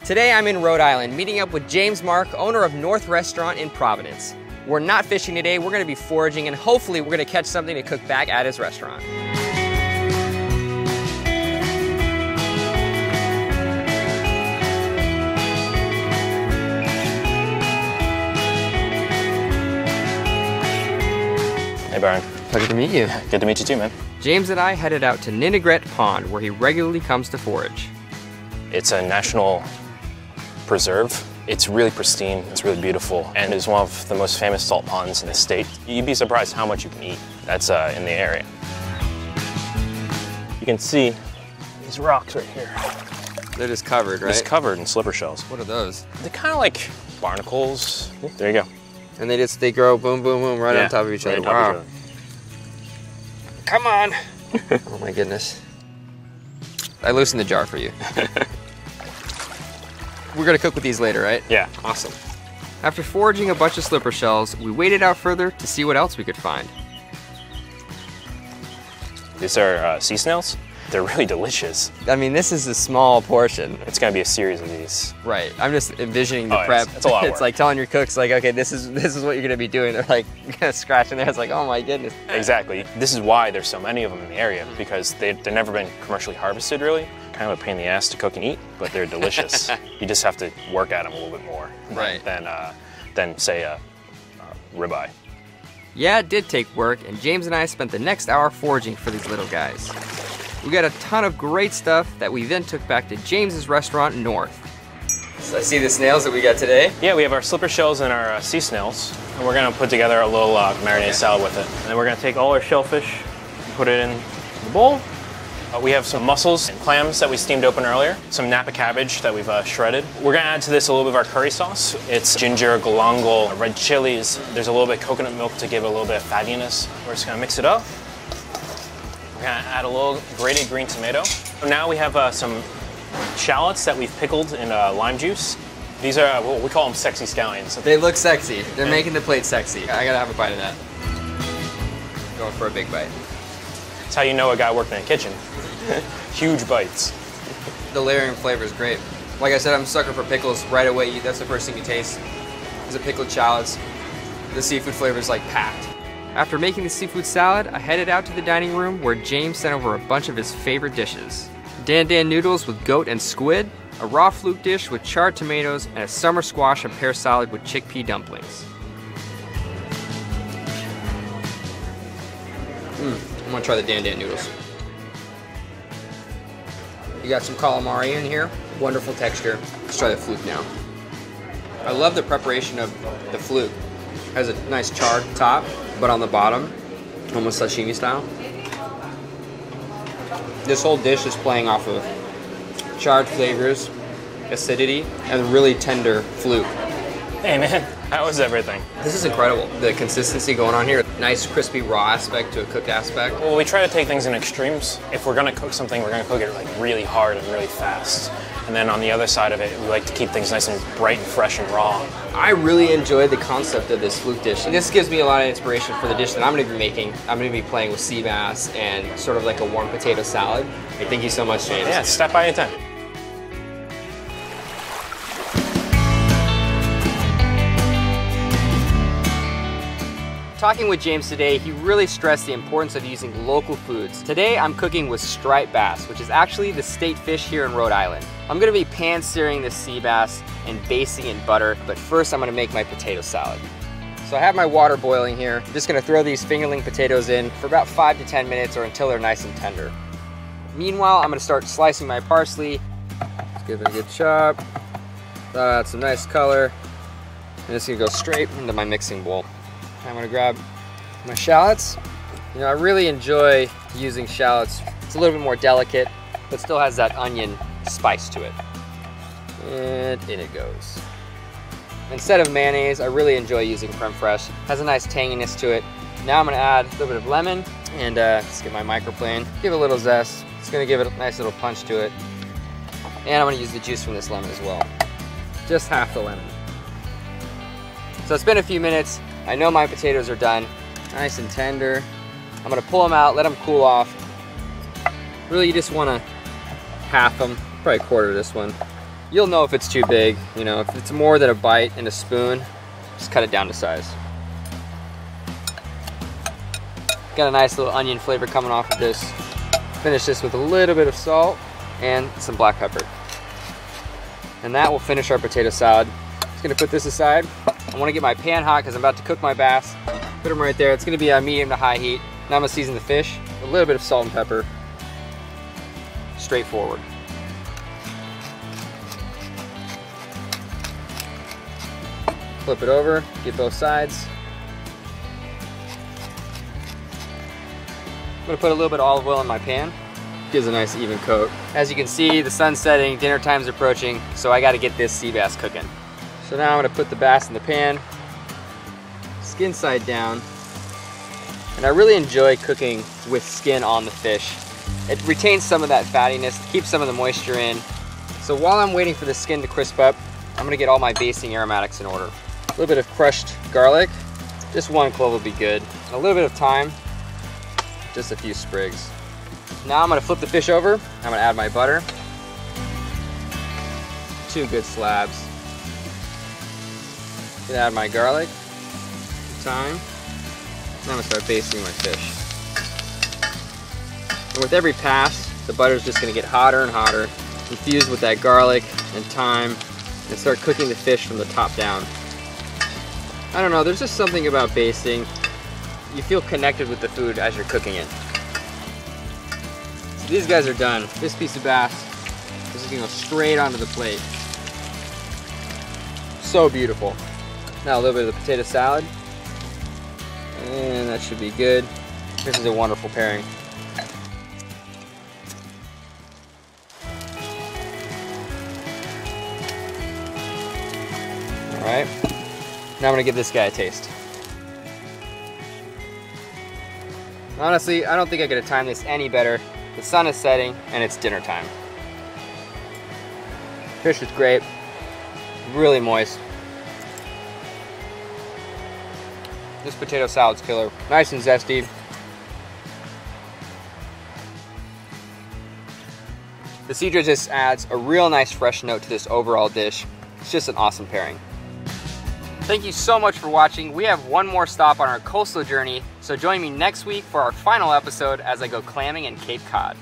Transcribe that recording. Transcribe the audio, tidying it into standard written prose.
Today I'm in Rhode Island, meeting up with James Mark, owner of North Restaurant in Providence. We're not fishing today, we're gonna be foraging, and hopefully we're gonna catch something to cook back at his restaurant. Hey Byron. Pleasure to meet you. Good to meet you too, man. James and I headed out to Ninigret Pond, where he regularly comes to forage. It's a national preserve. It's really pristine, it's really beautiful, and it's one of the most famous salt ponds in the state. You'd be surprised how much you can eat that's in the area. You can see these rocks right here. They're just covered, right? It's covered in slipper shells. What are those? They're kind of like barnacles. There you go. And they grow boom, boom, boom, right on top of each other. Wow. Come on. Oh my goodness. I loosened the jar for you. We're gonna cook with these later, right? Yeah. Awesome. After foraging a bunch of slipper shells, we waited out further to see what else we could find. These are sea snails. They're really delicious. I mean, this is a small portion. It's gonna be a series of these. Right. I'm just envisioning the prep. It's a lot of work. It's like telling your cooks, like, okay, this is what you're gonna be doing. They're like kind of scratching there. It's like, oh my goodness. Exactly. This is why there's so many of them in the area, because they've never been commercially harvested, really. Kind of a pain in the ass to cook and eat, but they're delicious. You just have to work at them a little bit more, right, than say a ribeye. Yeah, it did take work, and James and I spent the next hour foraging for these little guys. We got a ton of great stuff that we then took back to James's restaurant north. So I see the snails that we got today. Yeah, we have our slipper shells and our sea snails, and we're gonna put together a little marinated salad with it. And then we're gonna take all our shellfish and put it in the bowl. We have some mussels and clams that we steamed open earlier, some Napa cabbage that we've shredded. We're gonna add to this a little bit of our curry sauce. It's ginger, galangal, red chilies. There's a little bit of coconut milk to give it a little bit of fattiness. We're just gonna mix it up. We're gonna add a little grated green tomato. Now we have some shallots that we've pickled in lime juice. These are, we call them sexy scallions. They look sexy. They're making the plate sexy. I gotta have a bite of that. Going for a big bite. That's how you know a guy worked in a kitchen. Huge bites. The layering flavor is great. Like I said, I'm a sucker for pickles right away. That's the first thing you taste is the pickled shallots. The seafood flavor is like packed. After making the seafood salad, I headed out to the dining room where James sent over a bunch of his favorite dishes. Dan Dan noodles with goat and squid, a raw fluke dish with charred tomatoes, and a summer squash and pear salad with chickpea dumplings. I'm gonna try the Dan Dan noodles. You got some calamari in here, wonderful texture. Let's try the fluke now. I love the preparation of the fluke. It has a nice charred top, but on the bottom, almost sashimi style. This whole dish is playing off of charred flavors, acidity, and really tender fluke. Hey man, that was everything. This is incredible. The consistency going on here. Nice crispy raw aspect to a cooked aspect. Well, we try to take things in extremes. If we're gonna cook something, we're gonna cook it like really hard and really fast. And then on the other side of it, we like to keep things nice and bright and fresh and raw. I really enjoy the concept of this fluke dish. And this gives me a lot of inspiration for the dish that I'm gonna be making. I'm gonna be playing with sea bass and sort of like a warm potato salad. Hey, thank you so much, James. Yeah, stop by anytime. Talking with James today, he really stressed the importance of using local foods. Today, I'm cooking with striped bass, which is actually the state fish here in Rhode Island. I'm gonna be pan-searing this sea bass and basting in butter, but first I'm gonna make my potato salad. So I have my water boiling here. I'm just gonna throw these fingerling potatoes in for about 5 to 10 minutes or until they're nice and tender. Meanwhile, I'm gonna start slicing my parsley. Let's give it a good chop. That'll add some nice color. And it's gonna go straight into my mixing bowl. I'm gonna grab my shallots. You know, I really enjoy using shallots. It's a little bit more delicate, but still has that onion spice to it. And in it goes. Instead of mayonnaise, I really enjoy using creme fraiche. Has a nice tanginess to it. Now I'm gonna add a little bit of lemon and just get my microplane. Give it a little zest. It's gonna give it a nice little punch to it. And I'm gonna use the juice from this lemon as well. Just half the lemon. So it's been a few minutes. I know my potatoes are done, nice and tender. I'm gonna pull them out, let them cool off. Really, you just wanna half them, probably a quarter of this one. You'll know if it's too big. You know, if it's more than a bite in a spoon, just cut it down to size. Got a nice little onion flavor coming off of this. Finish this with a little bit of salt and some black pepper. And that will finish our potato salad. Just gonna put this aside. I wanna get my pan hot because I'm about to cook my bass. Put them right there. It's gonna be a medium to high heat. Now I'm gonna season the fish, a little bit of salt and pepper. Straightforward. Flip it over, get both sides. I'm gonna put a little bit of olive oil in my pan. Gives a nice even coat. As you can see, the sun's setting, dinner time's approaching, so I gotta get this sea bass cooking. So now I'm gonna put the bass in the pan, skin side down. And I really enjoy cooking with skin on the fish. It retains some of that fattiness, keeps some of the moisture in. So while I'm waiting for the skin to crisp up, I'm gonna get all my basting aromatics in order. A little bit of crushed garlic, just 1 clove will be good. And a little bit of thyme, just a few sprigs. Now I'm gonna flip the fish over. I'm gonna add my butter. 2 good slabs. Gonna add my garlic, thyme. Now I'm gonna start basting my fish. And with every pass, the butter's just gonna get hotter and hotter, infused with that garlic and thyme, and start cooking the fish from the top down. I don't know, there's just something about basting. You feel connected with the food as you're cooking it. So these guys are done. This piece of bass is gonna go straight onto the plate. So beautiful. Now a little bit of the potato salad. And that should be good. This is a wonderful pairing. All right. Now I'm gonna give this guy a taste. Honestly, I don't think I could have timed this any better. The sun is setting and it's dinner time. Fish is great, really moist. This potato salad's killer. Nice and zesty. The cedar just adds a real nice fresh note to this overall dish. It's just an awesome pairing. Thank you so much for watching. We have one more stop on our coastal journey, so join me next week for our final episode as I go clamming in Cape Cod.